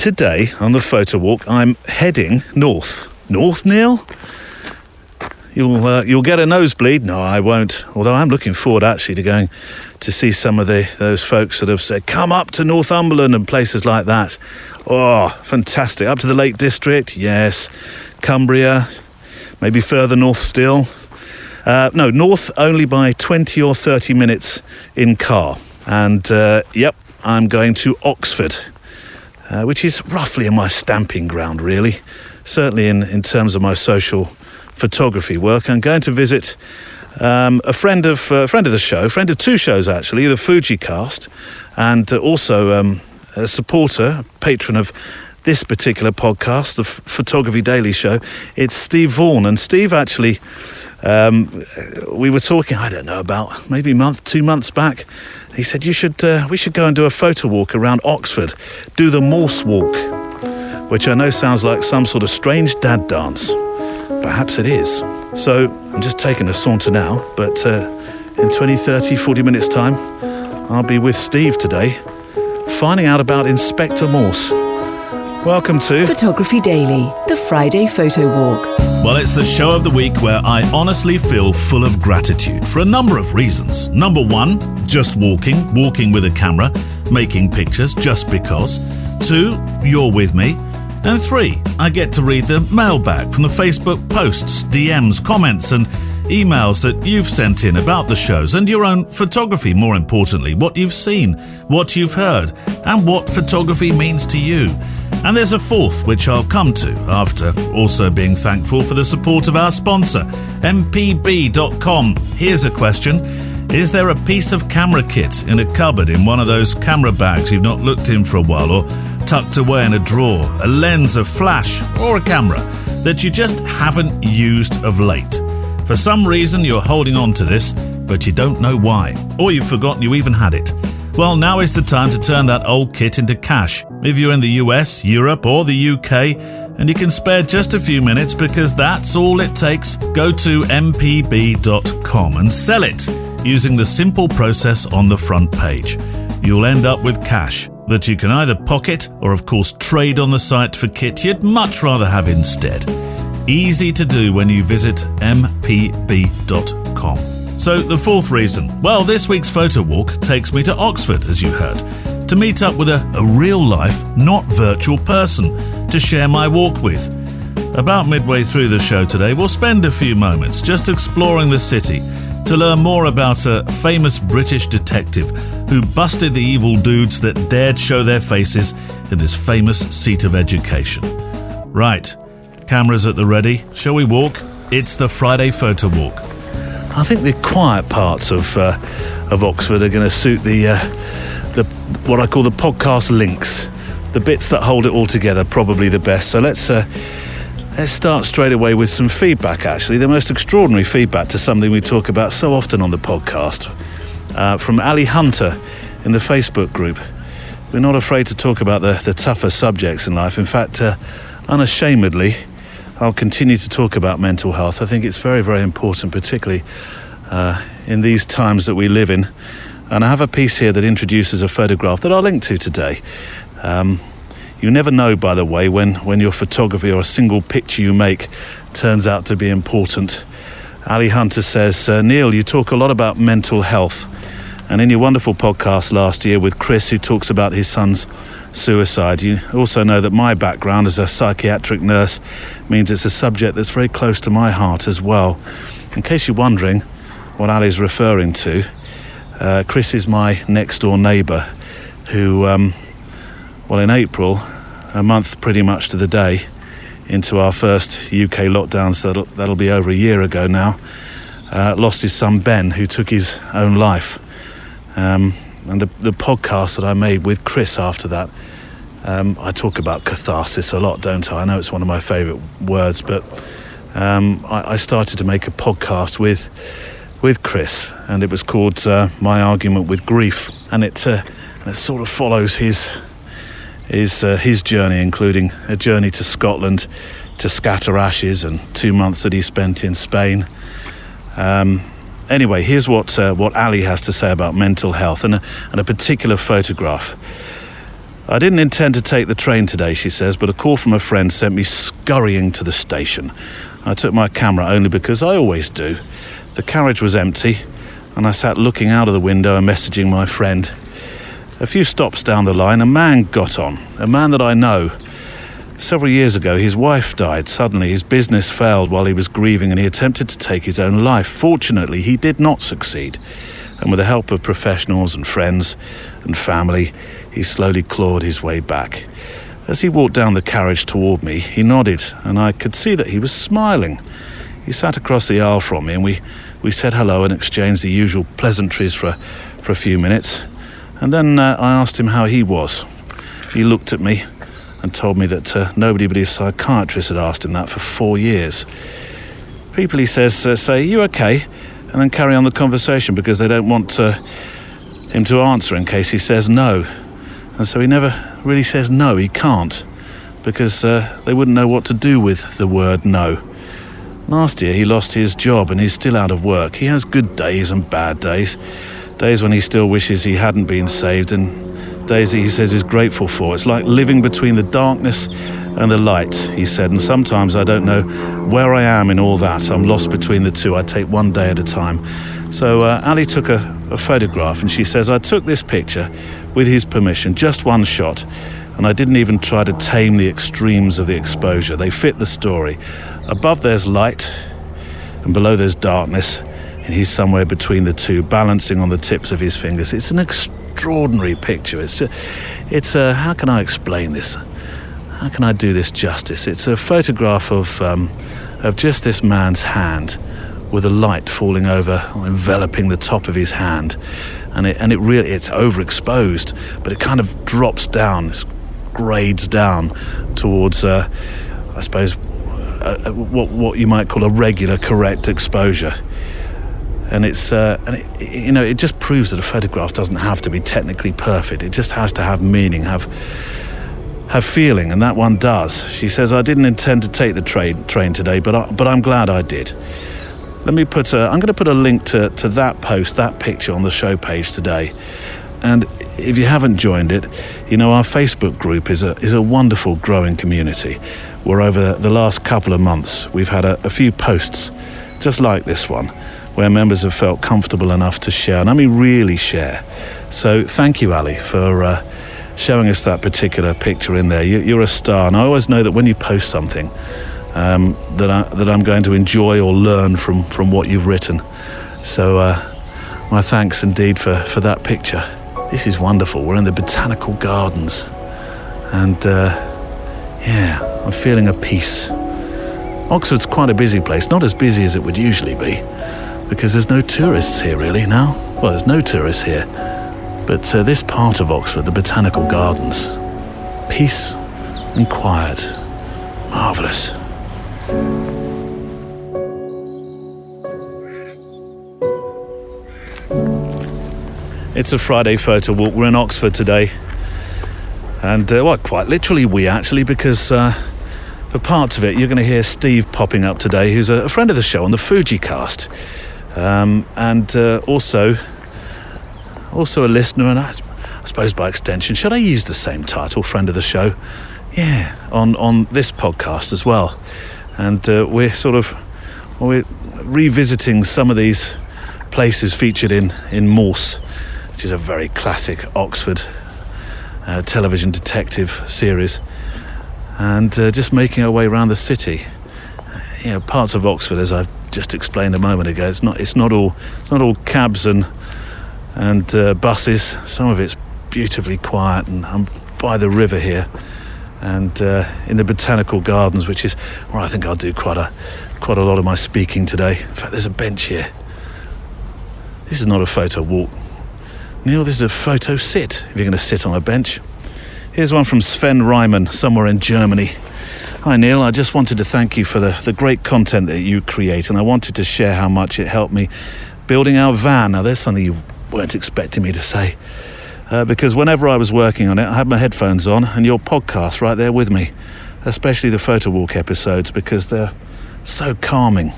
today on the Photowalk, I'm heading north. North, Neil? You'll get a nosebleed. No, I won't. Although I'm looking forward actually to going to see some of those folks that have said, come up to Northumberland and places like that. Oh, fantastic. Up to the Lake District, yes. Cumbria, maybe further north still. No, north only by 20 or 30 minutes in car. And, I'm going to Oxford, which is roughly in my stamping ground, really. Certainly in terms of my social photography work. I'm going to visit a friend of the show, friend of two shows actually, the FujiCast, and also a supporter, patron of this particular podcast, the Photography Daily Show. It's Steve Vaughan, and Steve actually, we were talking, I don't know, about maybe 2 months back. He said we should go and do a photo walk around Oxford, do the Morse Walk, which I know sounds like some sort of strange dad dance. Perhaps it is. So I'm just taking a saunter now, but in 20, 30, 40 minutes time, I'll be with Steve today, finding out about Inspector Morse. Welcome to Photography Daily, the Friday Photo Walk. Well, it's the show of the week where I honestly feel full of gratitude for a number of reasons. Number one, just walking with a camera, making pictures just because. 2, you're with me. And 3, I get to read the mailbag from the Facebook posts, DMs, comments and emails that you've sent in about the shows and your own photography, more importantly, what you've seen, what you've heard, and what photography means to you. And there's a 4th, which I'll come to after also being thankful for the support of our sponsor, mpb.com. Here's a question. Is there a piece of camera kit in a cupboard in one of those camera bags you've not looked in for a while, or tucked away in a drawer, a lens, a flash, or a camera that you just haven't used of late? For some reason you're holding on to this, but you don't know why, or you've forgotten you even had it. Well, now is the time to turn that old kit into cash. If you're in the US, Europe, or the UK, and you can spare just a few minutes because that's all it takes, go to mpb.com and sell it using the simple process on the front page. You'll end up with cash that you can either pocket or, of course, trade on the site for kit you'd much rather have instead. Easy to do when you visit mpb.com. So the 4th reason, well, this week's photo walk takes me to Oxford, as you heard, to meet up with a real-life, not virtual person to share my walk with. About midway through the show today, we'll spend a few moments just exploring the city to learn more about a famous British detective who busted the evil dudes that dared show their faces in this famous seat of education. Right, cameras at the ready. Shall we walk? It's the Friday Photo Walk. I think the quiet parts of Oxford are going to suit the what I call the podcast links, the bits that hold it all together, probably the best. So let's start straight away with some feedback. Actually, the most extraordinary feedback to something we talk about so often on the podcast, from Ali Hunter in the Facebook group. We're not afraid to talk about the tougher subjects in life. In fact, unashamedly, I'll continue to talk about mental health. I think it's very, very important, particularly in these times that we live in. And I have a piece here that introduces a photograph that I'll link to today. You never know, by the way, when your photography or a single picture you make turns out to be important. Ali Hunter says, Neil, you talk a lot about mental health. And in your wonderful podcast last year with Chris, who talks about his son's suicide, you also know that my background as a psychiatric nurse means it's a subject that's very close to my heart as well. In case you're wondering what Ali's referring to, Chris is my next door neighbour who, in April, a month pretty much to the day into our first UK lockdowns, that'll be over a year ago now, lost his son Ben, who took his own life. And the podcast that I made with Chris after that, I talk about catharsis a lot, don't I? I know it's one of my favourite words, but I started to make a podcast with Chris, and it was called My Argument with Grief, and it sort of follows his journey, including a journey to Scotland to scatter ashes and 2 months that he spent in Spain. Anyway, here's what Ali has to say about mental health and a particular photograph. I didn't intend to take the train today, she says, but a call from a friend sent me scurrying to the station. I took my camera only because I always do. The carriage was empty, and I sat looking out of the window and messaging my friend. A few stops down the line, a man got on, a man that I know. Several years ago, his wife died. Suddenly, his business failed while he was grieving, and he attempted to take his own life. Fortunately, he did not succeed. And with the help of professionals and friends and family, he slowly clawed his way back. As he walked down the carriage toward me, he nodded, and I could see that he was smiling. He sat across the aisle from me, and we said hello and exchanged the usual pleasantries for a few minutes. And then I asked him how he was. He looked at me and told me that nobody but his psychiatrist had asked him that for 4 years. People, he says, say, "Are you okay?" and then carry on the conversation because they don't want him to answer in case he says no. And so he never really says no, he can't, because they wouldn't know what to do with the word no. Last year he lost his job and he's still out of work. He has good days and bad days. Days when he still wishes he hadn't been saved, and days that he says he's grateful for. It's like living between the darkness and the light, he said, and sometimes I don't know where I am in all that. I'm lost between the two. I take one day at a time. So Ali took a photograph, and she says, "I took this picture with his permission, just one shot, and I didn't even try to tame the extremes of the exposure. They fit the story. Above there's light, and below there's darkness, and he's somewhere between the two, balancing on the tips of his fingers." It's an extraordinary picture. It's how can I explain this? How can I do this justice? It's a photograph of just this man's hand, with a light falling over, enveloping the top of his hand, and it really, it's overexposed, but it kind of drops down, it grades down towards, I suppose, what you might call a regular, correct exposure. And it just proves that a photograph doesn't have to be technically perfect. It just has to have meaning, have feeling, and that one does. She says, "I didn't intend to take the train today, but I'm glad I did." I'm going to put a link to that post, that picture on the show page today. And if you haven't joined it, our Facebook group is a wonderful growing community where over the last couple of months we've had a few posts just like this one where members have felt comfortable enough to share, and I mean really share. So thank you, Ali, for showing us that particular picture in there. You're a star, and I always know that when you post something that I'm going to enjoy or learn from what you've written. So my thanks indeed for that picture. This is wonderful. We're in the botanical gardens, and I'm feeling a peace. Oxford's quite a busy place, not as busy as it would usually be, because there's no tourists here really now. Well, there's no tourists here, but this part of Oxford, the botanical gardens, peace and quiet, marvellous. It's a Friday photo walk. We're in Oxford today, and quite literally we actually, because for parts of it you're going to hear Steve popping up today, who's a friend of the show on the FujiCast, and also a listener, and I suppose by extension, should I use the same title, friend of the show? Yeah, on this podcast as well. And we're revisiting some of these places featured in Morse, which is a very classic Oxford television detective series, and just making our way around the city. Parts of Oxford, as I've just explained a moment ago, it's not all cabs and buses. Some of it's beautifully quiet, and I'm by the river here, and in the botanical gardens, which is where I think I'll do quite a lot of my speaking today. In fact, there's a bench here. This is not a photo walk, Neil. This is a photo sit, if you're going to sit on a bench. Here's one from Sven Reimann, somewhere in Germany. Hi Neil, I just wanted to thank you for the great content that you create, and I wanted to share how much it helped me building our van. Now there's something you weren't expecting me to say, because whenever I was working on it, I had my headphones on and your podcast right there with me, especially the Photowalk episodes, because they're so calming.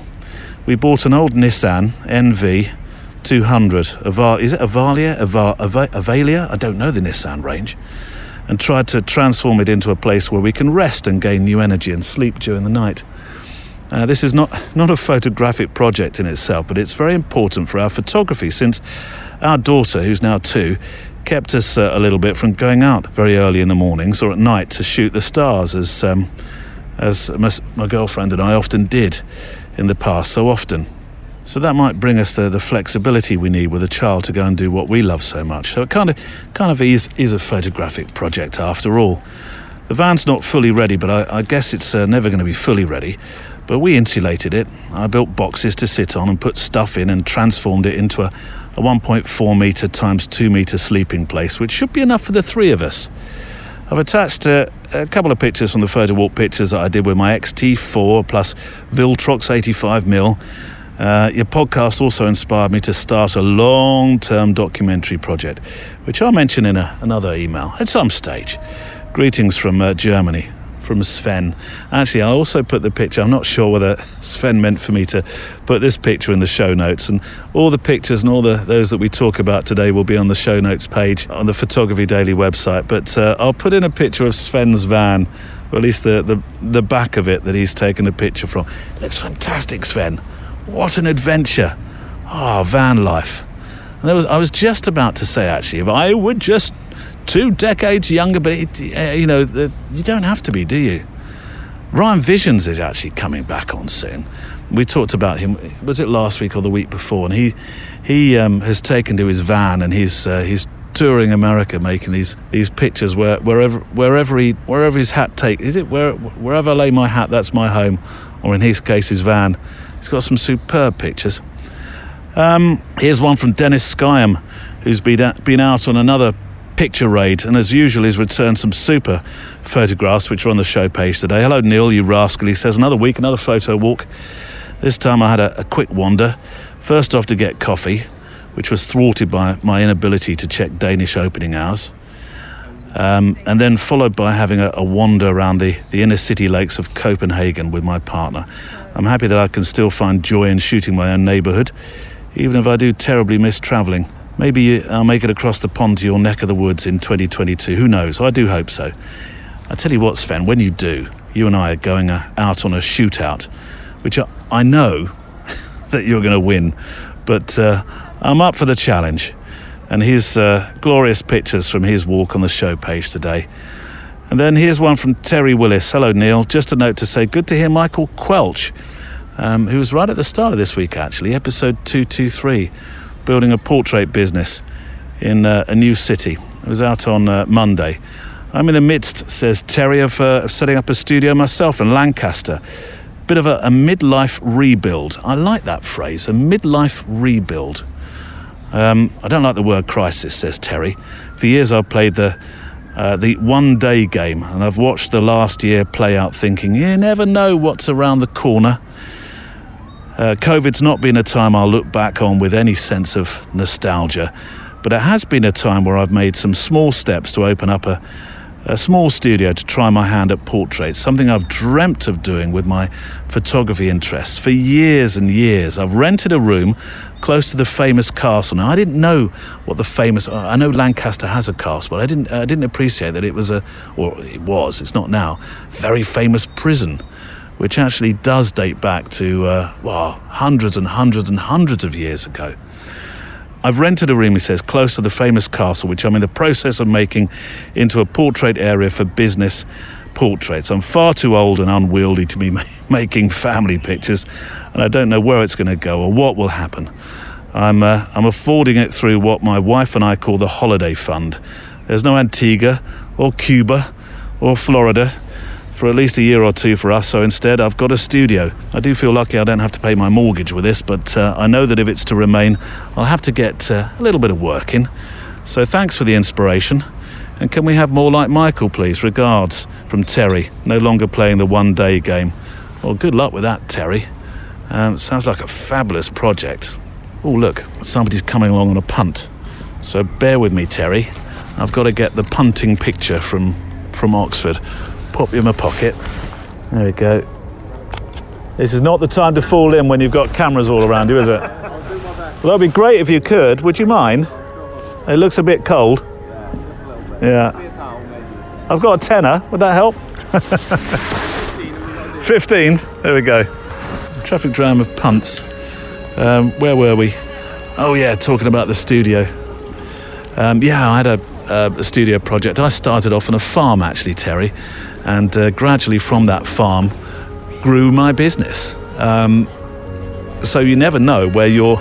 We bought an old Nissan NV 200. Is it Avalia? I don't know the Nissan range. and tried to transform it into a place where we can rest and gain new energy and sleep during the night. This is not a photographic project in itself, but it's very important for our photography, since our daughter, who's now 2, kept us a little bit from going out very early in the mornings or at night to shoot the stars, as my girlfriend and I often did in the past so often. So that might bring us the flexibility we need with a child to go and do what we love so much. So it kind of is a photographic project after all. The van's not fully ready, but I guess it's never going to be fully ready. But we insulated it. I built boxes to sit on and put stuff in and transformed it into a 1.4 metre times 2 metre sleeping place, which should be enough for the 3 of us. I've attached a couple of pictures from the Photowalk pictures that I did with my XT4 plus Viltrox 85mm. Your podcast also inspired me to start a long-term documentary project, which I'll mention in another email at some stage. Greetings from Germany, from Sven. Actually, I also put the picture, I'm not sure whether Sven meant for me to put this picture in the show notes, and all the pictures and all those that we talk about today will be on the show notes page on the Photography Daily website. But I'll put in a picture of Sven's van, or at least the back of it that he's taken a picture from. It looks fantastic, Sven. What an adventure. Van life. And I was just about to say, actually, if I were just 2 decades younger, but you don't have to be, do you? Ryan Visions is actually coming back on soon. We talked about him, was it last week or the week before? And he has taken to his van, and he's touring America, making these pictures wherever his hat takes. Is it wherever I lay my hat, that's my home, or in his case, his van. He's got some superb pictures. Here's one from Dennis Skyam, who's been out on another picture raid, and as usual he's returned some super photographs which are on the show page today. Hello Neil, you rascal, he says. Another week, another photo walk. This time I had a quick wander. First off to get coffee, which was thwarted by my inability to check Danish opening hours. And then followed by having a wander around the inner city lakes of Copenhagen with my partner. I'm happy that I can still find joy in shooting my own neighbourhood, even if I do terribly miss travelling. Maybe I'll make it across the pond to your neck of the woods in 2022. Who knows? I do hope so. I tell you what, Sven, when you do, you and I are going out on a shootout, which I know that you're going to win, but I'm up for the challenge. And his glorious pictures from his walk on the show page today. And then here's one from Terry Willis. Hello, Neil. Just a note to say, good to hear Michael Quelch, who was right at the start of this week, actually, episode 223, building a portrait business in a new city. It was out on Monday. I'm in the midst, says Terry, of setting up a studio myself in Lancaster. Bit of a midlife rebuild. I like that phrase, a midlife rebuild. I don't like the word crisis, says Terry. For years I've played the one-day game, and I've watched the last year play out thinking, you never know what's around the corner. COVID's not been a time I'll look back on with any sense of nostalgia, but it has been a time where I've made some small steps to open up a small studio to try my hand at portraits, something I've dreamt of doing with my photography interests for years and years. I've rented a room close to the famous castle. Now, I didn't know what the famous... I know Lancaster has a castle, but I didn't appreciate that it was it's not now, very famous prison, which actually does date back to, hundreds and hundreds and hundreds of years ago. I've rented a room, he says, close to the famous castle, which I'm in the process of making into a portrait area for business portraits. I'm far too old and unwieldy to be making family pictures, and I don't know where it's going to go or what will happen. I'm affording it through what my wife and I call the holiday fund. There's no Antigua or Cuba or Florida for at least a year or two for us, so instead I've got a studio. I do feel lucky I don't have to pay my mortgage with this, but I know that if it's to remain, I'll have to get a little bit of work in. So thanks for the inspiration, and can we have more like Michael, please? Regards, from Terry, no longer playing the one-day game. Well, good luck with that, Terry. Sounds like a fabulous project. Oh, look, somebody's coming along on a punt. So bear with me, Terry. I've got to get the punting picture from Oxford. Pop you in my pocket. There we go. This is not the time to fall in when you've got cameras all around you, is it? Well, that'd be great if you could. Would you mind? It looks a bit cold. Yeah. I've got a tenner. Would that help? 15. There we go. Traffic jam of punts. Where were we? Oh yeah, talking about the studio. I had a studio project. I started off on a farm actually, Terry, and gradually from that farm grew my business. So you never know where your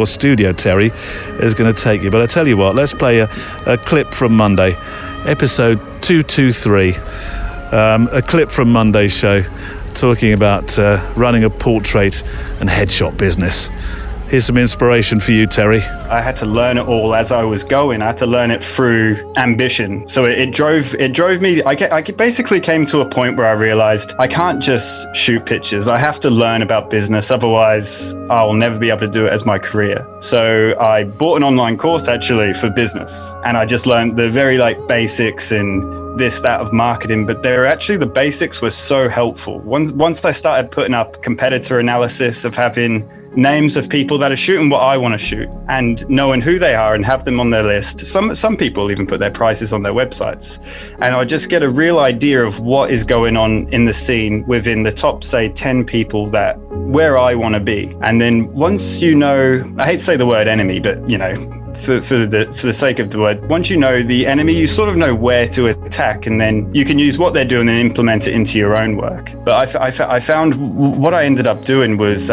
studio, Terry, is going to take you. But I tell you what, let's play a clip from Monday, episode 223. A clip from Monday's show, talking about running a portrait and headshot business. Here's some inspiration for you, Terry. I had to learn it all as I was going. I had to learn it through ambition. So it drove me. I basically came to a point where I realized I can't just shoot pictures. I have to learn about business. Otherwise, I'll never be able to do it as my career. So I bought an online course actually for business. And I just learned the very basics and this, that of marketing, but the basics were so helpful. Once I started putting up competitor analysis of having names of people that are shooting what I want to shoot and knowing who they are and have them on their list. Some people even put their prices on their websites. And I just get a real idea of what is going on in the scene within the top, say, 10 people that where I want to be. And then once you know, I hate to say the word enemy, but for the sake of the word, once you know the enemy, you sort of know where to attack, and then you can use what they're doing and implement it into your own work. But I found what I ended up doing was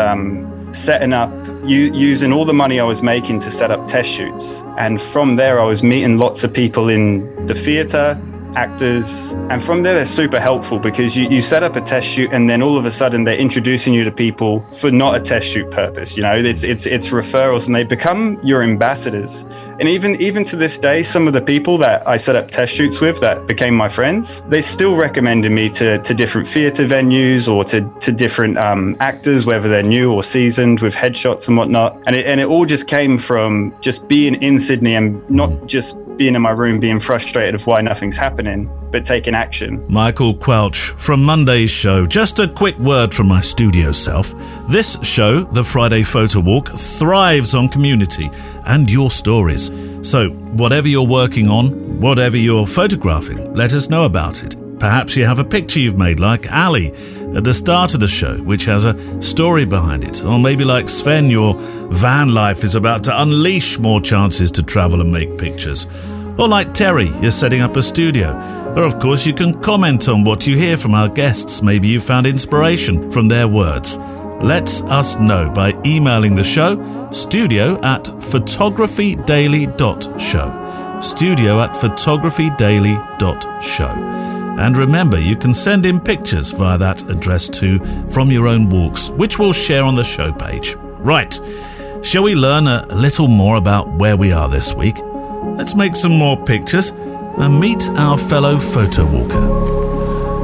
setting up, using all the money I was making to set up test shoots. And from there, I was meeting lots of people in the theatre, actors, and from there they're super helpful because you set up a test shoot and then all of a sudden they're introducing you to people for not a test shoot purpose. It's referrals, and they become your ambassadors. And even to this day, some of the people that I set up test shoots with that became my friends, they still recommended me to different theatre venues or to different actors, whether they're new or seasoned with headshots and whatnot. And it all just came from just being in Sydney and not just being in my room being frustrated of why nothing's happening, but taking action. Michael Quelch from Monday's show. Just a quick word from my studio self. This show, The Friday Photo Walk, thrives on community and your stories. So whatever you're working on, whatever you're photographing, let us know about it. Perhaps you have a picture you've made like Ali at the start of the show, which has a story behind it. Or maybe like Sven, your van life is about to unleash more chances to travel and make pictures. Or like Terry, you're setting up a studio. Or of course you can comment on what you hear from our guests. Maybe you found inspiration from their words. Let us know by emailing the show, studio@photographydaily.show. studio@photographydaily.show. And remember, you can send in pictures via that address too from your own walks, which we'll share on the show page. Right, shall we learn a little more about where we are this week? Let's make some more pictures and meet our fellow photo walker.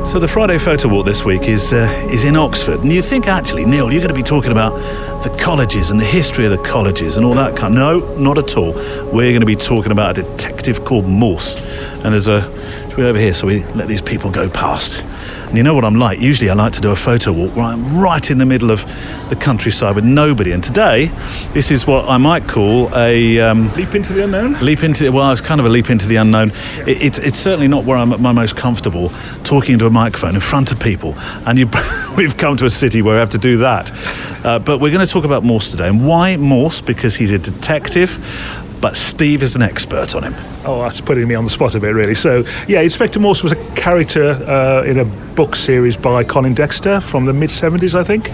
So the Friday Photo Walk this week is in Oxford. And you think, actually, Neil, you're going to be talking about the colleges and the history of the colleges and all that kind. No, not at all. We're going to be talking about a detective called Morse. And there's should we over here so we let these people go past. And you know what I'm like. Usually I like to do a photo walk where I'm right in the middle of the countryside with nobody. And today, this is what I might call a... leap into the unknown? It's kind of a leap into the unknown. Yeah. It's certainly not where I'm at my most comfortable, talking into a microphone in front of people. And we've come to a city where we have to do that. But we're going to talk about Morse today. And why Morse? Because he's a detective, but Steve is an expert on him. Oh, that's putting me on the spot a bit, really. So, yeah, Inspector Morse was a character in a book series by Colin Dexter from the mid-70s, I think.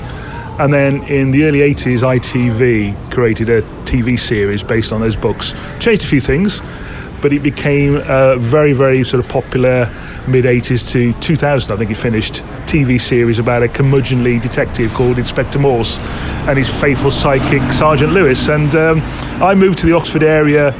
And then in the early 80s, ITV created a TV series based on those books. Changed a few things, but it became a very, very sort of popular mid-80s to 2000, I think he finished, TV series about a curmudgeonly detective called Inspector Morse and his faithful sidekick, Sergeant Lewis. And I moved to the Oxford area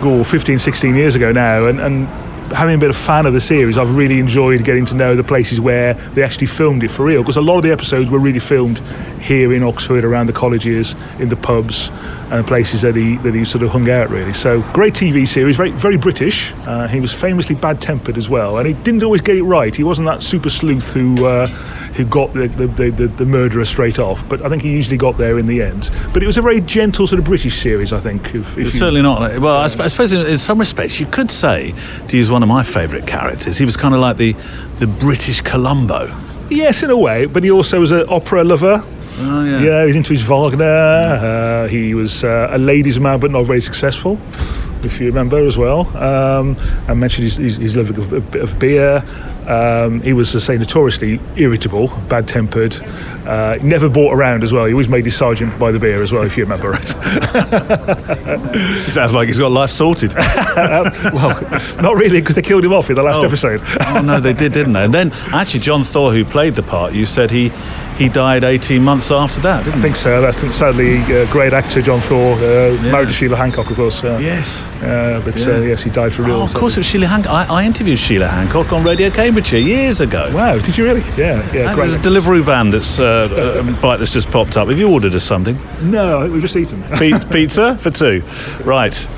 15, 16 years ago now, and having been a fan of the series, I've really enjoyed getting to know the places where they actually filmed it for real, because a lot of the episodes were really filmed here in Oxford, around the colleges, in the pubs and places that he sort of hung out, really. So great TV series, very, very British. He was famously bad-tempered as well, and he didn't always get it right. He wasn't that super sleuth who got the murderer straight off, but I think he usually got there in the end. But it was a very gentle sort of British series, I think. It's certainly not. Well, I suppose in some respects you could say, to use one of my favourite characters. He was kind of like the British Columbo. Yes, in a way, but he also was an opera lover. Oh, yeah. Yeah, he was into his Wagner. He was a ladies' man, but not very successful, if you remember as well. I mentioned his love of beer. He was, say, notoriously irritable, bad-tempered. Never bought around as well. He always made his sergeant buy the beer as well, if you remember right. He sounds like he's got life sorted. Well, not really, because they killed him off in the last episode. Oh, no, they didn't they? And then, actually, John Thor, who played the part, you said he died 18 months after that, didn't he? I think so. That's sadly great actor John Thor, married to Sheila Hancock, of course. Yes. Yes, he died for real. Oh, of course, it was Sheila Hancock. I interviewed Sheila Hancock on Radio Cambridgeshire years ago. Wow, did you really? Yeah, great. There's a Deliveroo van that's bike that's just popped up. Have you ordered us something? No, we've just eaten. Pizza for two. Right.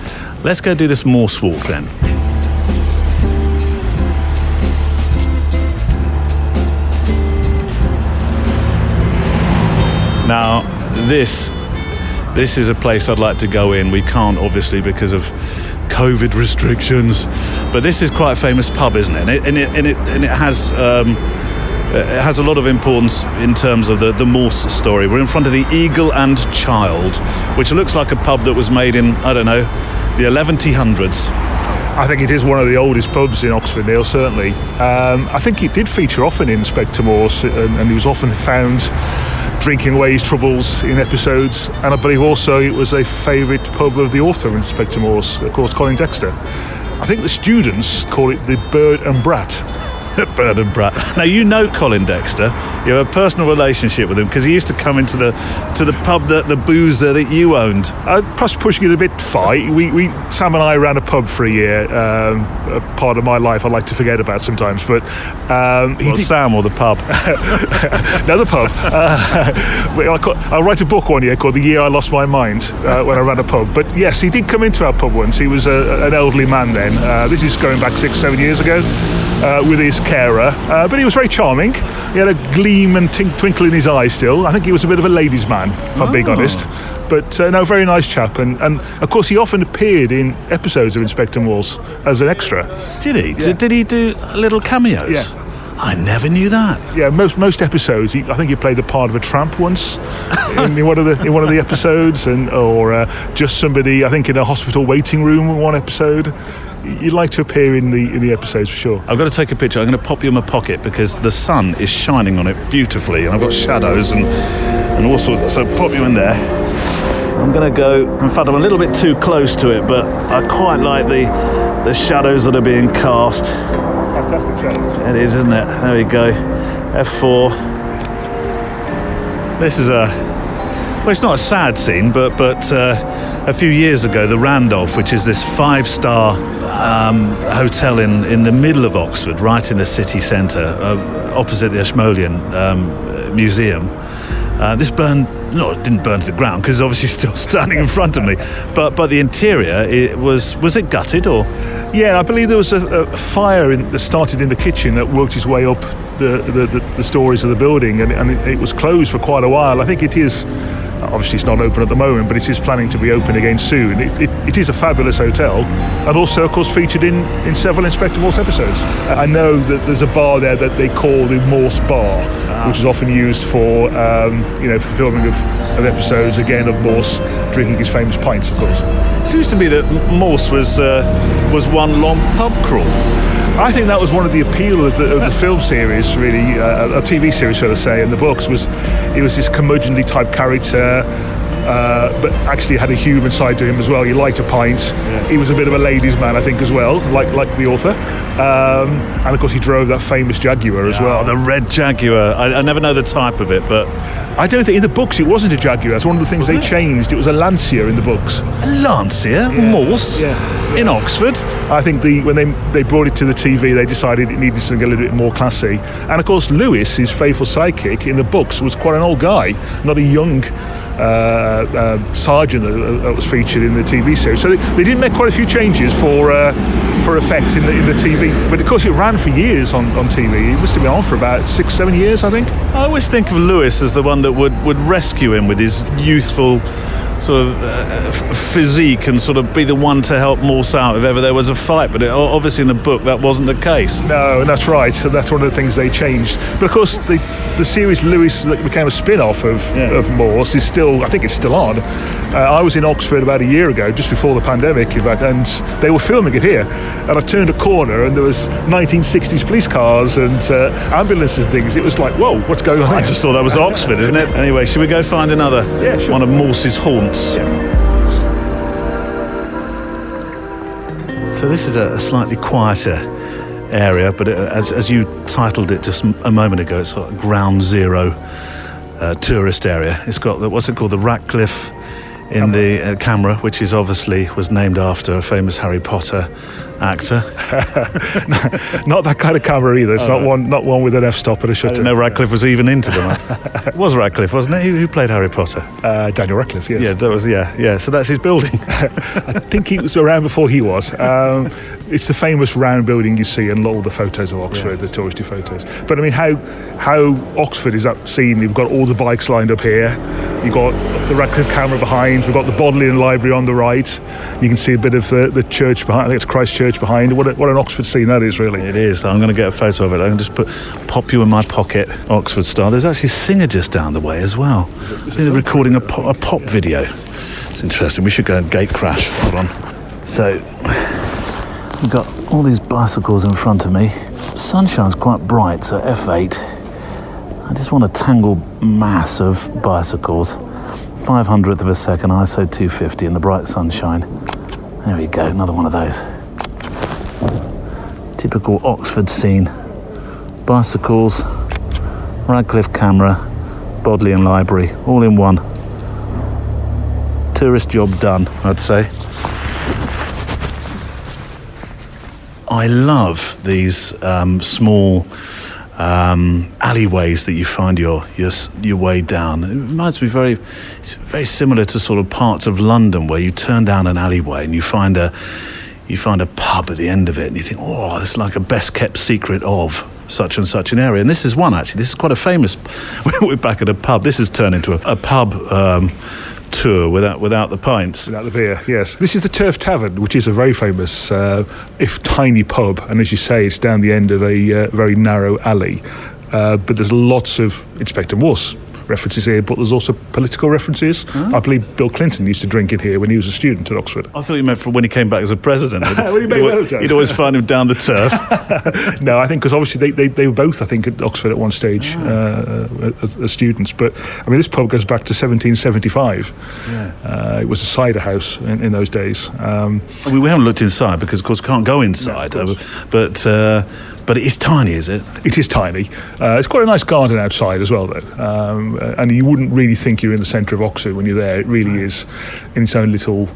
Let's go do this Morse walk then. Now, this is a place I'd like to go in. We can't, obviously, because of COVID restrictions. But this is quite a famous pub, isn't it? And it has a lot of importance in terms of the Morse story. We're in front of the Eagle and Child, which looks like a pub that was made in, I don't know, the 1100s. I think it is one of the oldest pubs in Oxford, Neil, certainly. I think it did feature often in Inspector Morse, and he was often found drinking away his troubles in episodes, and I believe also it was a favourite pub of the author of Inspector Morse, of course, Colin Dexter. I think the students call it the Bird and Brat. Bird and Brat. Now, you know Colin Dexter. You have a personal relationship with him because he used to come into the pub, the boozer that you owned. Perhaps pushing it a bit far. Sam and I ran a pub for a year. A part of my life I like to forget about sometimes. But Sam or the pub? No, the pub. I'll write a book one year called "The Year I Lost My Mind" when I ran a pub. But yes, he did come into our pub once. He was an elderly man then. This is going back 6-7 years ago. With his carer, but he was very charming. He had a gleam and twinkle in his eyes still. I think he was a bit of a ladies' man, if I'm being honest. But no, very nice chap. And of course, he often appeared in episodes of Inspector Morse as an extra. Did he? Yeah. Did he do little cameos? Yeah. I never knew that. Yeah, most episodes. I think he played the part of a tramp once in one of the episodes, or just somebody. I think in a hospital waiting room in one episode. You'd like to appear in the episodes for sure. I've got to take a picture. I'm going to pop you in my pocket because the sun is shining on it beautifully, and I've got shadows and all sorts. So pop you in there. I'm going to go. In fact, I'm a little bit too close to it, but I quite like the shadows that are being cast. Fantastic shadows. It is, isn't it? There we go. F4. This is well, it's not a sad scene, but a few years ago, the Randolph, which is this 5-star hotel in the middle of Oxford, right in the city centre, opposite the Ashmolean Museum. This it didn't burn to the ground because it's obviously still standing in front of me. But the interior, was it gutted or? Yeah, I believe there was a fire that started in the kitchen that worked its way up the stories of the building, and it was closed for quite a while. I think it is. Obviously, it's not open at the moment, but it is planning to be open again soon. It is a fabulous hotel, and also, of course, featured in several Inspector Morse episodes. I know that there's a bar there that they call the Morse Bar, which is often used for for filming of episodes, again, of Morse drinking his famous pints, of course. It seems to me that Morse was one long pub crawl. I think that was one of the appeals of the film series, really, a TV series, shall I say, and the books was this curmudgeonly type character, but actually had a human side to him as well. He liked a pint. Yeah. He was a bit of a ladies' man, I think, as well, like the author. And of course, he drove that famous Jaguar as well. The red Jaguar. I never know the type of it, but I don't think in the books it wasn't a Jaguar. That's one of the things they changed. It was a Lancia in the books. A Lancia? Yeah. Morse? Yeah. In Oxford? I think when they brought it to the TV, they decided it needed something a little bit more classy. And of course, Lewis, his faithful sidekick in the books, was quite an old guy, not a young sergeant that was featured in the TV series. So they did make quite a few changes for effect in the TV. But of course, it ran for years on TV. It must have been on for about 6-7 years, I think. I always think of Lewis as the one that would rescue him with his youthful sort of physique and sort of be the one to help Morse out if ever there was a fight. But obviously in the book that wasn't the case. No, that's right. So that's one of the things they changed. But of course, the series Lewis that became a spin-off of Morse is still, I think it's still on. I was in Oxford about a year ago, just before the pandemic, in fact, and they were filming it here. And I turned a corner and there was 1960s police cars and ambulances and things. It was like, whoa, what's going on? I just thought that was Oxford, isn't it? Anyway, should we go find another one of Morse's haunts? Yeah. So this is a slightly quieter area, but as you titled it just a moment ago, it's sort of ground zero tourist area. It's got what's it called, the Ratcliffe in the camera, which is obviously was named after a famous Harry Potter actor. Not that kind of camera either. It's not one with an f-stop and a I shutter. didn't know Radcliffe was even into them. It was Radcliffe, wasn't it? Who played Harry Potter? Daniel Radcliffe, yes. Yeah, that was yeah. So that's his building. I think he was around before he was. It's the famous round building you see in all the photos of Oxford, the touristy photos. But I mean, how Oxford is that scene? You've got all the bikes lined up here. You've got the Radcliffe camera behind. We've got the Bodleian Library on the right. You can see a bit of the church behind. I think it's Christ Church behind. What an Oxford scene that is, really. It is. I'm going to get a photo of it. I can just pop you in my pocket, Oxford style. There's actually a singer just down the way as well. They're recording a pop video. It's interesting. We should go and gate crash. Hold on. So, we've got all these bicycles in front of me. The sunshine's quite bright, so F8. I just want a tangled mass of bicycles. 500th of a second, ISO 250 in the bright sunshine. There we go, another one of those. Typical Oxford scene. Bicycles, Radcliffe camera, Bodleian Library, all in one. Tourist job done, I'd say. I love these small alleyways that you find your way down. It reminds me it's very similar to sort of parts of London where you turn down an alleyway and you find a pub at the end of it and you think, oh, this is like a best kept secret of such and such an area. And this is one, actually. This is quite a famous. We're back at a pub. This has turned into a pub tour without the pints. Without the beer, yes. This is the Turf Tavern, which is a very famous, if tiny pub, and as you say, it's down the end of a very narrow alley. But there's lots of Inspector Morse references here, but there's also political references. I believe Bill Clinton used to drink in here when he was a student at Oxford. I thought you meant for when he came back as a president. You'd always find him down the turf. No, I think because obviously they were both, I think, at Oxford at one stage as students. But I mean, this pub goes back to 1775. Yeah. It was a cider house in those days. We haven't looked inside because, of course, we can't go inside. No, but it is tiny, is it? It is tiny. It's quite a nice garden outside as well, though. And you wouldn't really think you're in the centre of Oxford when you're there. It really is in its own little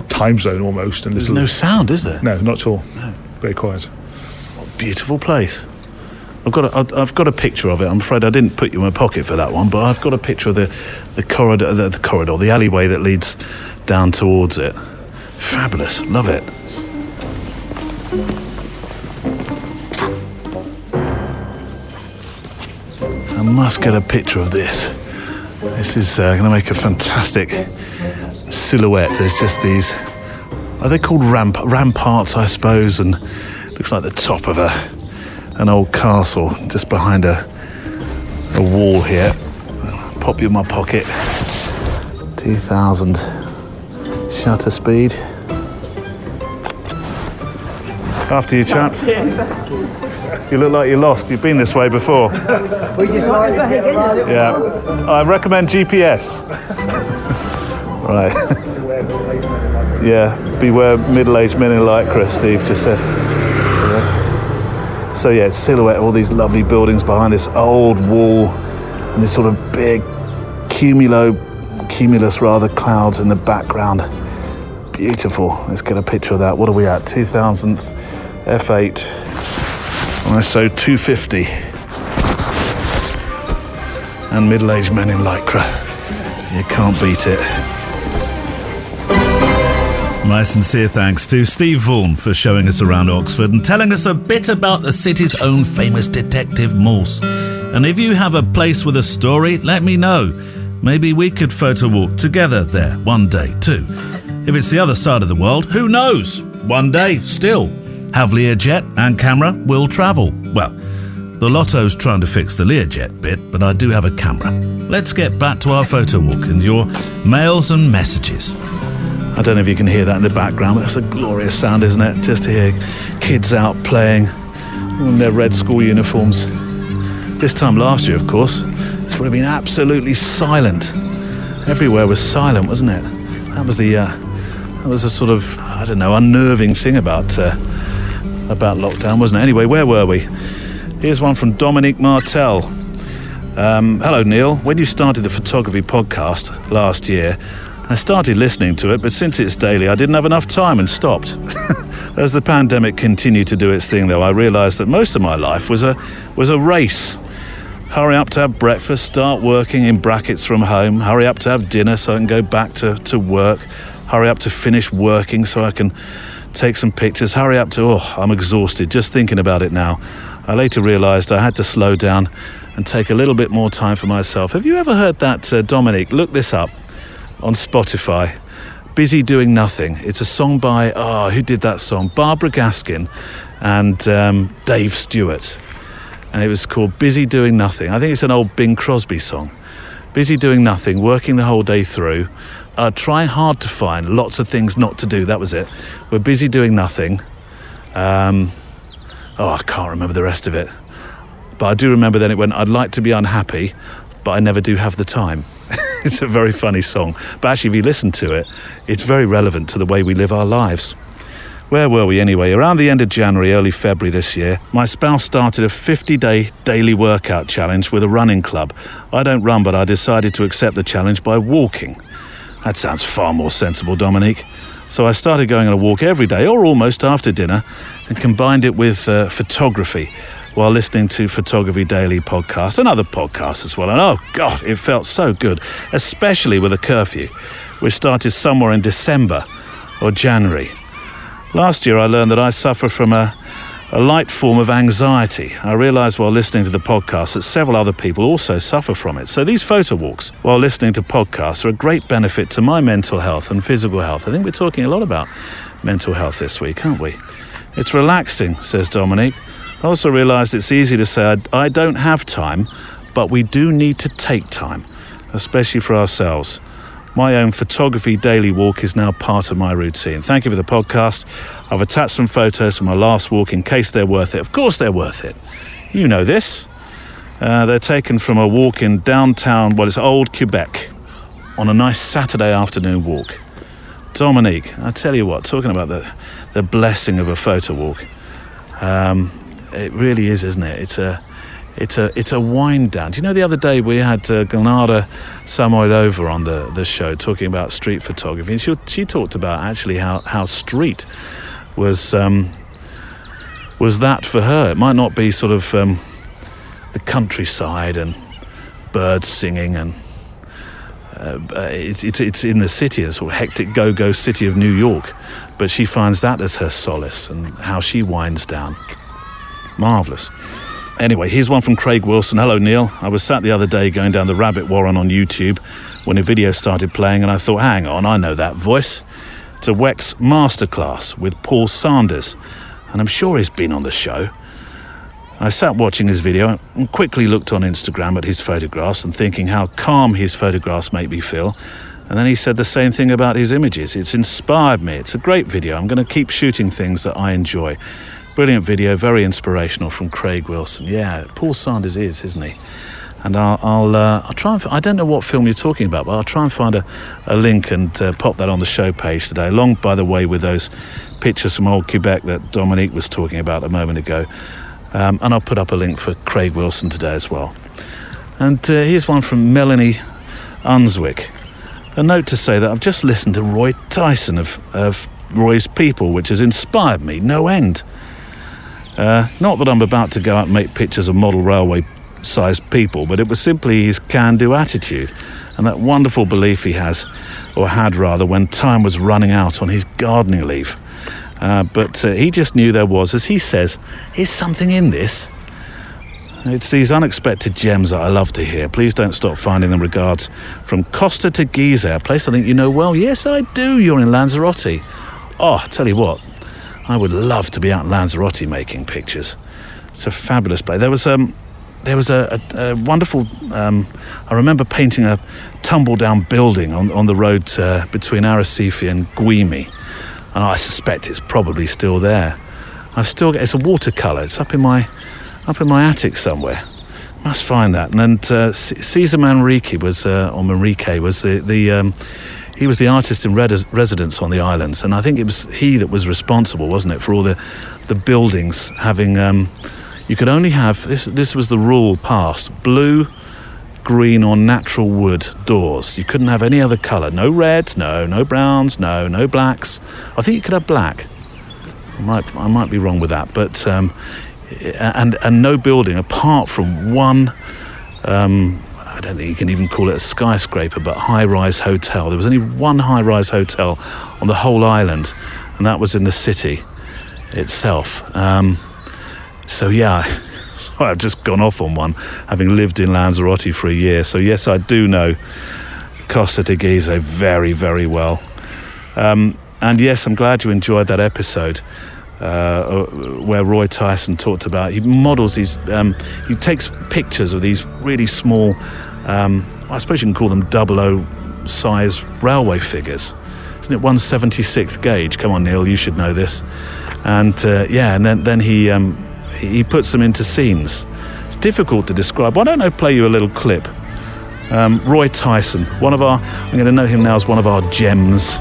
time zone almost. And there's no sound, is there? No, not at all. No. Very quiet. What a beautiful place. I've got a picture of it. I'm afraid I didn't put you in my pocket for that one, but I've got a picture of the corridor, the alleyway that leads down towards it. Fabulous. Love it. I must get a picture of this. This is going to make a fantastic silhouette. There's just these, are they called ramparts, I suppose, and looks like the top of an old castle just behind a wall here. Pop you in my pocket. 2000 shutter speed. After you, chaps. You look like you're lost. You've been this way before. Yeah. I recommend GPS. Right. Yeah. Beware middle-aged men in lycra, Steve just said. Yeah. So yeah, silhouette of all these lovely buildings behind this old wall and this sort of big cumulus clouds in the background. Beautiful. Let's get a picture of that. What are we at? 2000 F8. ISO 250 and middle-aged men in lycra. You can't beat it. My sincere thanks to Steve Vaughan for showing us around Oxford and telling us a bit about the city's own famous detective Morse. And if you have a place with a story, let me know. Maybe we could photo walk together there one day too. If it's the other side of the world, who knows? One day, still. Have Learjet and camera will travel. Well, the Lotto's trying to fix the Learjet bit, but I do have a camera. Let's get back to our photo walk and your mails and messages. I don't know if you can hear that in the background, but that's a glorious sound, isn't it? Just to hear kids out playing in their red school uniforms. This time last year, of course, this would have been absolutely silent. Everywhere was silent, wasn't it? That was a sort of, I don't know, unnerving thing about lockdown, wasn't it? Anyway, where were we? Here's one from Dominique Martel. Hello, Neil. When you started the photography podcast last year, I started listening to it, but since it's daily, I didn't have enough time and stopped. As the pandemic continued to do its thing, though, I realised that most of my life was a race. Hurry up to have breakfast, start working in brackets from home, hurry up to have dinner so I can go back to work, hurry up to finish working so I can take some pictures, hurry up to, I'm exhausted just thinking about it now. I later realised I had to slow down and take a little bit more time for myself. Have you ever heard that, Dominic? Look this up on Spotify. Busy Doing Nothing. It's a song by, who did that song? Barbara Gaskin and Dave Stewart. And it was called Busy Doing Nothing. I think it's an old Bing Crosby song. Busy doing nothing, working the whole day through, trying hard to find lots of things not to do. That was it. We're busy doing nothing. I can't remember the rest of it. But I do remember then it went, I'd like to be unhappy, but I never do have the time. It's a very funny song. But actually, if you listen to it, it's very relevant to the way we live our lives. Where were we anyway? Around the end of January, early February this year, my spouse started a 50-day daily workout challenge with a running club. I don't run, but I decided to accept the challenge by walking. That sounds far more sensible, Dominique. So I started going on a walk every day, or almost after dinner, and combined it with photography while listening to Photography Daily podcast and other podcasts as well. And oh God, it felt so good, especially with a curfew, which started somewhere in December or January. Last year I learned that I suffer from a light form of anxiety. I realised while listening to the podcast that several other people also suffer from it. So these photo walks while listening to podcasts are a great benefit to my mental health and physical health. I think we're talking a lot about mental health this week, aren't we? It's relaxing, says Dominique. I also realised it's easy to say I don't have time, but we do need to take time, especially for ourselves. My own photography daily walk is now part of my routine. Thank you for the podcast. I've attached some photos from my last walk in case they're worth it. Of course they're worth it. You know this. They're taken from a walk in downtown, it's Old Quebec, on a nice Saturday afternoon walk. Dominique, I tell you what, talking about the blessing of a photo walk, it really is, isn't it? It's a wind down. Do you know the other day we had Glenada Samoilova on the show talking about street photography, and she talked about actually how street was that for her. It might not be sort of the countryside and birds singing and it's in the city, a sort of hectic go-go city of New York, but she finds that as her solace and how she winds down. Marvellous. Anyway, here's one from Craig Wilson. Hello, Neil. I was sat the other day going down the rabbit warren on YouTube when a video started playing and I thought, hang on, I know that voice. It's a Wex masterclass with Paul Sanders, and I'm sure he's been on the show. I sat watching his video and quickly looked on Instagram at his photographs and thinking how calm his photographs make me feel. And then he said the same thing about his images. It's inspired me. It's a great video. I'm going to keep shooting things that I enjoy. Brilliant video, very inspirational from Craig Wilson. Yeah, Paul Sanders is, isn't he? And I'll try and, I don't know what film you're talking about, but I'll try and find a link and pop that on the show page today, along, by the way, with those pictures from Old Quebec that Dominique was talking about a moment ago. And I'll put up a link for Craig Wilson today as well. And here's one from Melanie Unswick. A note to say that I've just listened to Roy Tyson of Roy's People, which has inspired me no end. Not that I'm about to go out and make pictures of model railway-sized people, but it was simply his can-do attitude and that wonderful belief he has, or had rather, when time was running out on his gardening leave. But he just knew there was, as he says, here's something in this. It's these unexpected gems that I love to hear. Please don't stop finding them. Regards from Costa to Giza, a place I think you know well. Yes, I do. You're in Lanzarote. Oh, I tell you what, I would love to be out in Lanzarote making pictures. It's a fabulous place. There was a wonderful. I remember painting a tumble-down building on the road between Arrecife and Guimi, and I suspect it's probably still there. It's a watercolour. It's up in my attic somewhere. Must find that. And then Cesar Manrique was he was the artist in residence on the islands, and I think it was he that was responsible, wasn't it, for all the buildings having. You could only have this was the rule passed: blue, green, or natural wood doors. You couldn't have any other colour. No reds, no browns, no blacks. I think you could have black. I might be wrong with that, but and no building apart from one. I don't think you can even call it a skyscraper, but high-rise hotel. There was only one high-rise hotel on the whole island, and that was in the city itself. So I've just gone off on one, having lived in Lanzarote for a year. So yes, I do know Costa de Giza very, very well. And yes, I'm glad you enjoyed that episode where Roy Tyson talked about, he models these, he takes pictures of these really small, I suppose you can call them 00 size railway figures. Isn't it 1/76th gauge? Come on, Neil, you should know this. And and then he puts them into scenes. It's difficult to describe. Why don't I play you a little clip? Roy Tyson, I'm going to know him now as one of our gems.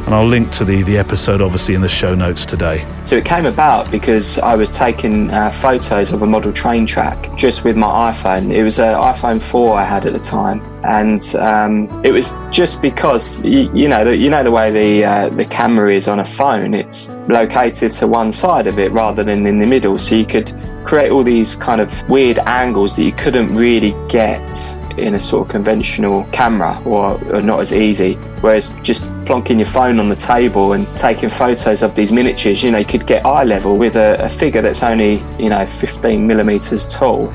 And I'll link to the episode, obviously, in the show notes today. So it came about because I was taking photos of a model train track just with my iPhone. It was an iPhone 4 I had at the time. And it was just because, you know the way the camera is on a phone, it's located to one side of it rather than in the middle. So you could create all these kind of weird angles that you couldn't really get in a sort of conventional camera, or not as easy. Whereas just plonking your phone on the table and taking photos of these miniatures, you could get eye level with a figure that's only 15 millimeters tall.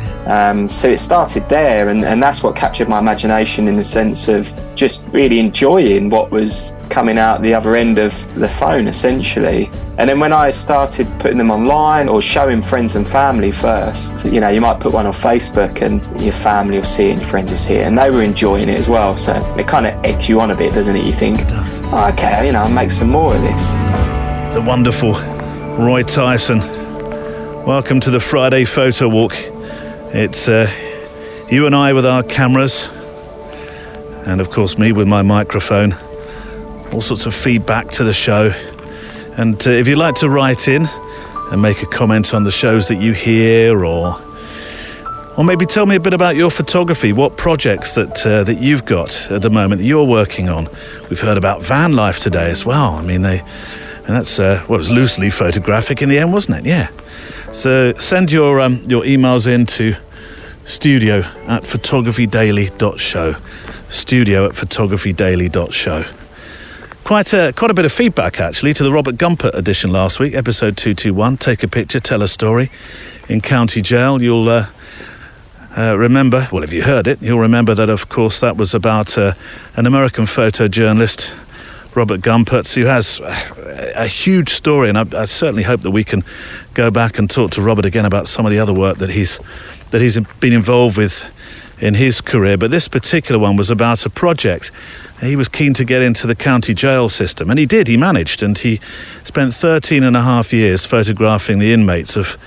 So it started there, and that's what captured my imagination, in the sense of just really enjoying what was coming out the other end of the phone, essentially. And then when I started putting them online or showing friends and family first, you might put one on Facebook and your family will see it and your friends will see it, and they were enjoying it as well. So it kind of eggs you on a bit, doesn't it? You think, oh, okay, I'll make some more of this. The wonderful Roy Tyson. Welcome to the Friday Photo Walk. It's you and I with our cameras, and of course me with my microphone. All sorts of feedback to the show. And if you'd like to write in and make a comment on the shows that you hear, or maybe tell me a bit about your photography, what projects that you've got at the moment that you're working on. We've heard about van life today as well. I mean, it was loosely photographic in the end, wasn't it? Yeah. So send your emails in to studio@photographydaily.show. studio@photographydaily.show. Quite a bit of feedback, actually, to the Robert Gumpert edition last week, episode 221, Take a Picture, Tell a Story, in County Jail. You'll remember, well, if you heard it, you'll remember that, of course, that was about an American photojournalist, Robert Gumpert, who has a huge story, and I certainly hope that we can go back and talk to Robert again about some of the other work that he's been involved with in his career. But this particular one was about a project. He was keen to get into the county jail system, and he did. He managed, and he spent 13 and a half years photographing the inmates of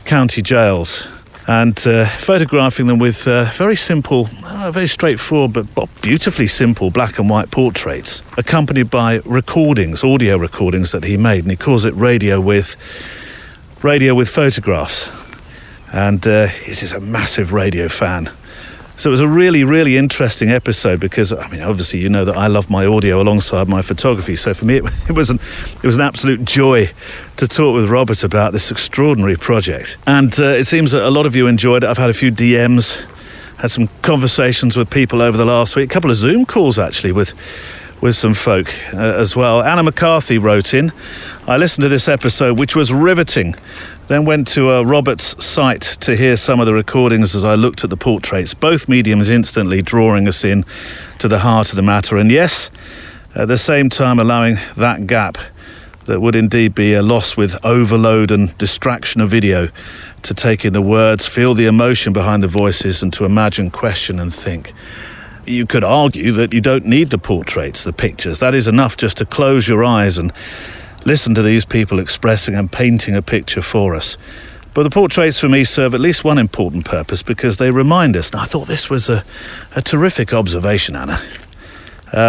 county jails, and photographing them with very simple, very straightforward, but beautifully simple black and white portraits, accompanied by recordings, audio recordings that he made, and he calls it radio with photographs. And he's a massive radio fan. So it was a really, really interesting episode because, I mean, obviously, you know that I love my audio alongside my photography. So for me, it was an absolute joy to talk with Robert about this extraordinary project. And it seems that a lot of you enjoyed it. I've had a few DMs, had some conversations with people over the last week, a couple of Zoom calls, actually, with some folk as well. Anna McCarthy wrote in, I listened to this episode, which was riveting, then went to Robert's site to hear some of the recordings as I looked at the portraits, both mediums instantly drawing us in to the heart of the matter, and yes, at the same time allowing that gap that would indeed be a loss with overload and distraction of video to take in the words, feel the emotion behind the voices, and to imagine, question and think. You could argue that you don't need the portraits, the pictures. That is enough just to close your eyes and listen to these people expressing and painting a picture for us. But the portraits for me serve at least one important purpose, because they remind us, and I thought this was a terrific observation, Anna.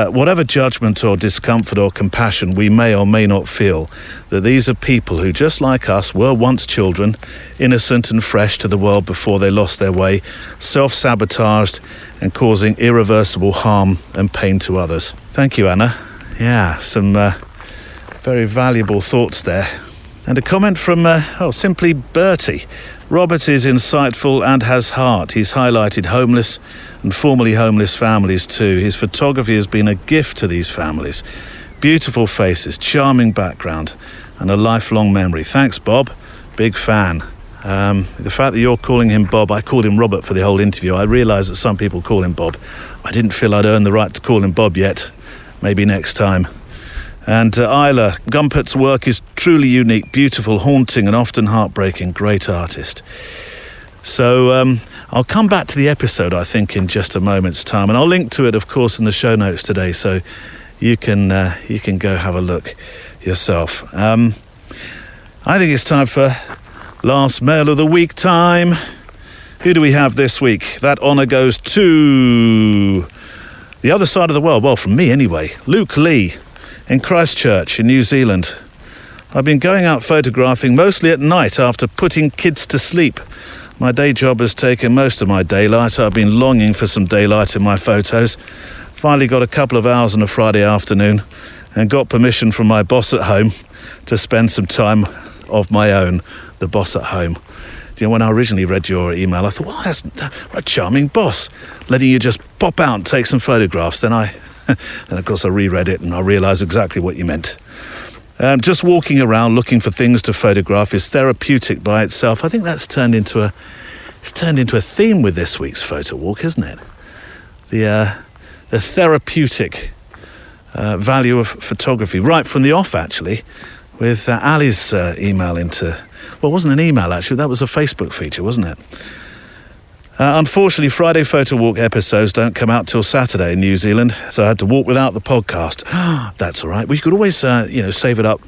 Whatever judgment or discomfort or compassion we may or may not feel, that these are people who, just like us, were once children, innocent and fresh to the world before they lost their way, self-sabotaged and causing irreversible harm and pain to others. Thank you, Anna. Yeah, some very valuable thoughts there. And a comment from, simply Bertie. Robert is insightful and has heart. He's highlighted homeless and formerly homeless families too. His photography has been a gift to these families. Beautiful faces, charming background, and a lifelong memory. Thanks, Bob. Big fan. The fact that you're calling him Bob, I called him Robert for the whole interview. I realise that some people call him Bob. I didn't feel I'd earned the right to call him Bob yet. Maybe next time. And Isla, Gumpert's work is truly unique, beautiful, haunting and often heartbreaking. Great artist. So I'll come back to the episode, I think, in just a moment's time. And I'll link to it, of course, in the show notes today, so you can go have a look yourself. I think it's time for Last Mail of the Week time. Who do we have this week? That honour goes to the other side of the world. Well, from me anyway. Luke Lee. In Christchurch, in New Zealand. I've been going out photographing mostly at night after putting kids to sleep. My day job has taken most of my daylight. I've been longing for some daylight in my photos. Finally got a couple of hours on a Friday afternoon and got permission from my boss at home to spend some time of my own, the boss at home. You know, when I originally read your email, I thought, well, that's a charming boss, letting you just pop out and take some photographs. Then of course I reread it and I realised exactly what you meant. Just walking around looking for things to photograph is therapeutic by itself. I think that's turned into a theme with this week's photo walk, isn't it? The therapeutic value of photography, right from the off, actually, with Ali's email into... Well, it wasn't an email, actually. That was a Facebook feature, wasn't it? Unfortunately, Friday Photo Walk episodes don't come out till Saturday in New Zealand, so I had to walk without the podcast. That's all right. We could always, save it up,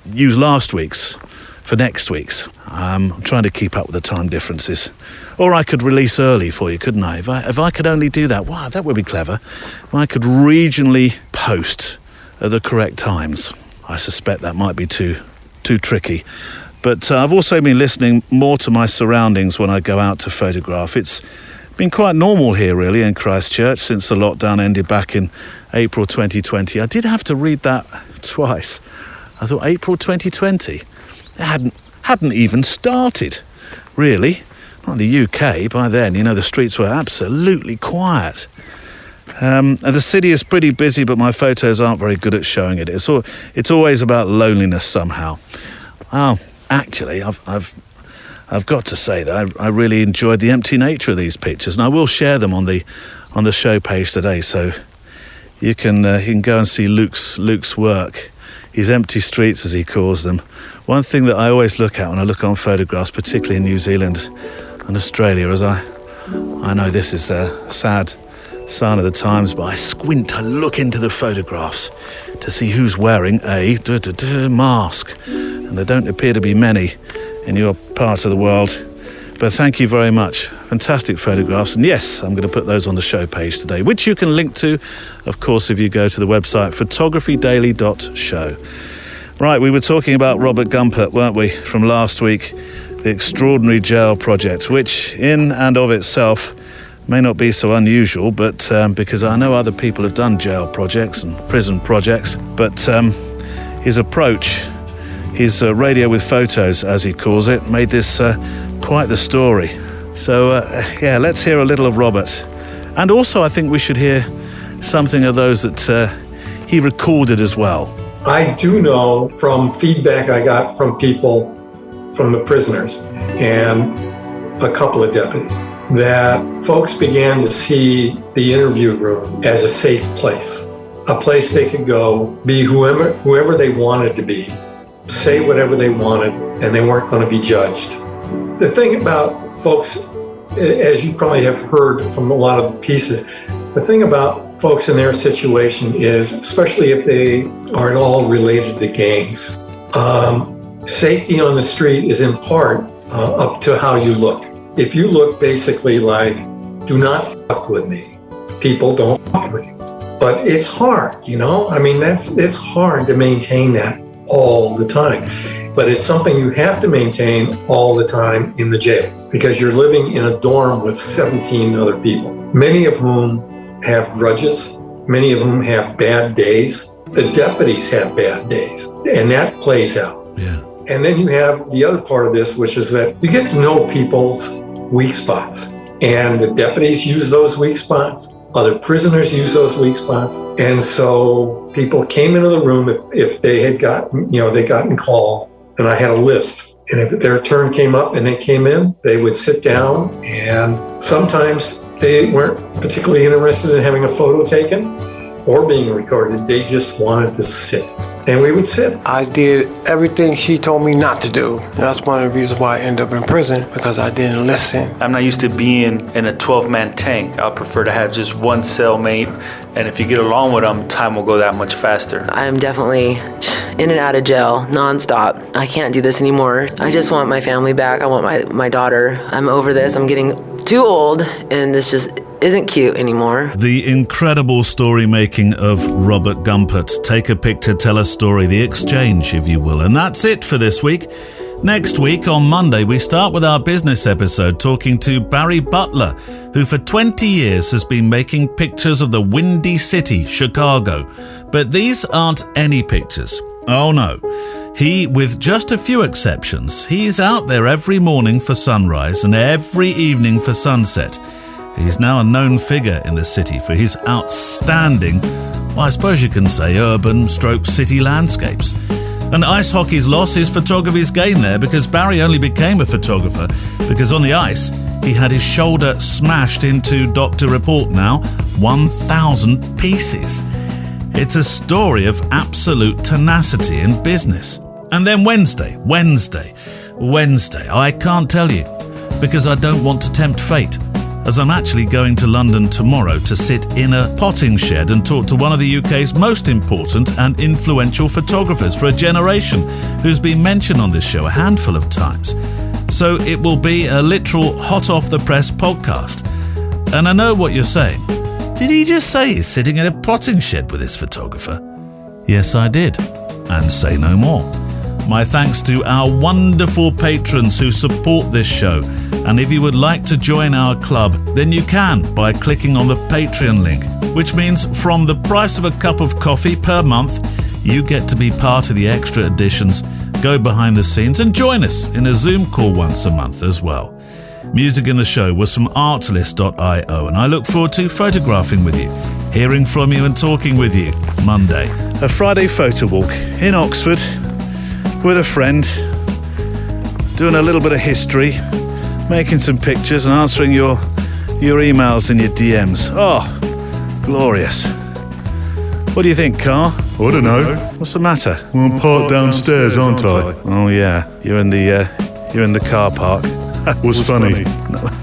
use last week's for next week's. I'm trying to keep up with the time differences. Or I could release early for you, couldn't I? If I could only do that, wow, that would be clever. If I could regionally post at the correct times. I suspect that might be too tricky. But I've also been listening more to my surroundings when I go out to photograph. It's been quite normal here, really, in Christchurch since the lockdown ended back in April 2020. I did have to read that twice. I thought, April 2020? It hadn't even started, really. Not in the UK. By then, the streets were absolutely quiet. And the city is pretty busy, but my photos aren't very good at showing it. It's always about loneliness somehow. Oh. Actually, I've got to say that I really enjoyed the empty nature of these pictures, and I will share them on the show page today, so you can go and see Luke's work, his empty streets as he calls them. One thing that I always look at when I look on photographs, particularly in New Zealand and Australia, is I know this is a sad sign of the times, but I squint, I look into the photographs to see who's wearing a mask. And there don't appear to be many in your part of the world. But thank you very much. Fantastic photographs. And yes, I'm going to put those on the show page today, which you can link to, of course, if you go to the website photographydaily.show. Right, we were talking about Robert Gumpert, weren't we, from last week, the extraordinary jail project, which in and of itself may not be so unusual, but because I know other people have done jail projects and prison projects, but his approach... His radio with photos, as he calls it, made this quite the story. So, let's hear a little of Robert. And also, I think we should hear something of those that he recorded as well. I do know from feedback I got from people, from the prisoners and a couple of deputies, that folks began to see the interview room as a safe place, a place they could go, be whoever they wanted to be, say whatever they wanted, and they weren't going to be judged. The thing about folks, as you probably have heard from a lot of the pieces, the thing about folks in their situation is, especially if they are at all related to gangs, safety on the street is in part up to how you look. If you look basically like, do not fuck with me, people don't fuck with you. But it's hard, you know? I mean, it's hard to maintain that all the time. But it's something you have to maintain all the time in the jail, because you're living in a dorm with 17 other people, many of whom have grudges, many of whom have bad days. The deputies have bad days, and that plays out. Yeah. And then you have the other part of this, which is that you get to know people's weak spots. And the deputies use those weak spots. Other prisoners use those weak spots. And so people came into the room if they had gotten called, and I had a list. And if their turn came up and they came in, they would sit down, and sometimes they weren't particularly interested in having a photo taken or being recorded. They just wanted to sit. And we would sit. I did everything she told me not to do. And that's one of the reasons why I ended up in prison, because I didn't listen. I'm not used to being in a 12-man tank. I prefer to have just one cellmate, and if you get along with them, time will go that much faster. I'm definitely in and out of jail nonstop. I can't do this anymore. I just want my family back. I want my daughter. I'm over this. I'm getting too old, and this just isn't cute anymore. The incredible story making of Robert Gumpert. Take a picture, tell a story, the exchange, if you will. And that's it for this week. Next week, on Monday, we start with our business episode talking to Barry Butler, who for 20 years has been making pictures of the Windy City, Chicago. But these aren't any pictures. Oh no. He, with just a few exceptions, he's out there every morning for sunrise and every evening for sunset. He's now a known figure in the city for his outstanding, well, I suppose you can say urban/city landscapes. And ice hockey's lost his photography's gain there, because Barry only became a photographer because on the ice he had his shoulder smashed into, doctor report now, 1,000 pieces. It's a story of absolute tenacity in business. And then Wednesday, I can't tell you, because I don't want to tempt fate, as I'm actually going to London tomorrow to sit in a potting shed and talk to one of the UK's most important and influential photographers for a generation, who's been mentioned on this show a handful of times. So it will be a literal hot-off-the-press podcast. And I know what you're saying. Did he just say he's sitting in a potting shed with his photographer? Yes, I did. And say no more. My thanks to our wonderful patrons who support this show. And if you would like to join our club, then you can by clicking on the Patreon link, which means from the price of a cup of coffee per month, you get to be part of the extra editions, go behind the scenes and join us in a Zoom call once a month as well. Music in the show was from artlist.io, and I look forward to photographing with you, hearing from you and talking with you Monday. A Friday photo walk in Oxford with a friend, doing a little bit of history, making some pictures and answering your emails and your DMs. Oh, glorious. What do you think, Carl? I don't know. What's the matter? Well, I'm parked downstairs, aren't I? Oh yeah, you're in the car park. What's funny?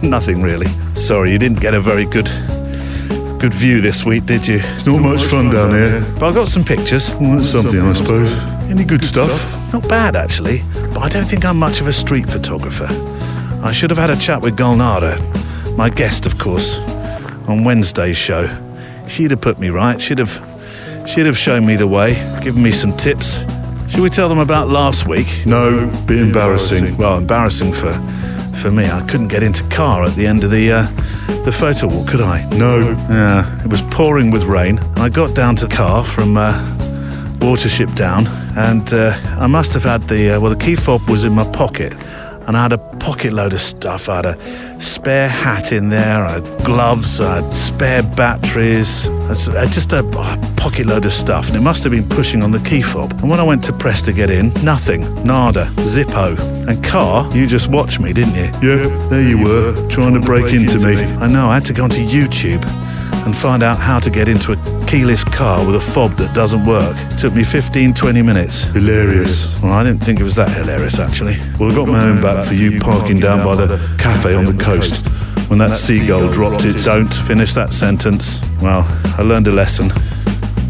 Nothing really. Sorry, you didn't get a very good view this week, did you? It's not much fun down here. But I got some pictures. Well, that's something, I suppose. Any good stuff? Not bad, actually. But I don't think I'm much of a street photographer. I should have had a chat with Gulnara, my guest, of course, on Wednesday's show. She'd have put me right. She'd have shown me the way, given me some tips. Should we tell them about last week? No, bit embarrassing. Well, embarrassing for me. I couldn't get into car at the end of the photo walk, could I? No. Yeah, it was pouring with rain. I got down to the car from Watership Down, and I must have had the key fob was in my pocket. and I had a pocket load of stuff. I had a spare hat in there, I had gloves, I had spare batteries, just a pocket load of stuff. And it must have been pushing on the key fob. And when I went to press to get in, nothing, nada, zippo. And car, you just watched me, didn't you? Yep, there you were, trying to break into me. I know, I had to go onto YouTube and find out how to get into a keyless car with a fob that doesn't work. It took me 15-20 minutes. Hilarious. Well, I didn't think it was that hilarious, actually. Well, I got my own back for you parking down by the cafe on the coast when that seagull dropped its... Don't finish that sentence. Well, I learned a lesson.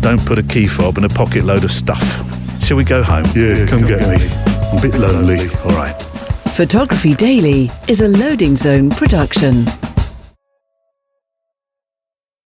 Don't put a key fob in a pocket load of stuff. Shall we go home? Yeah, come get me. I'm a bit lonely. All right. Photography Daily is a Loading Zone production.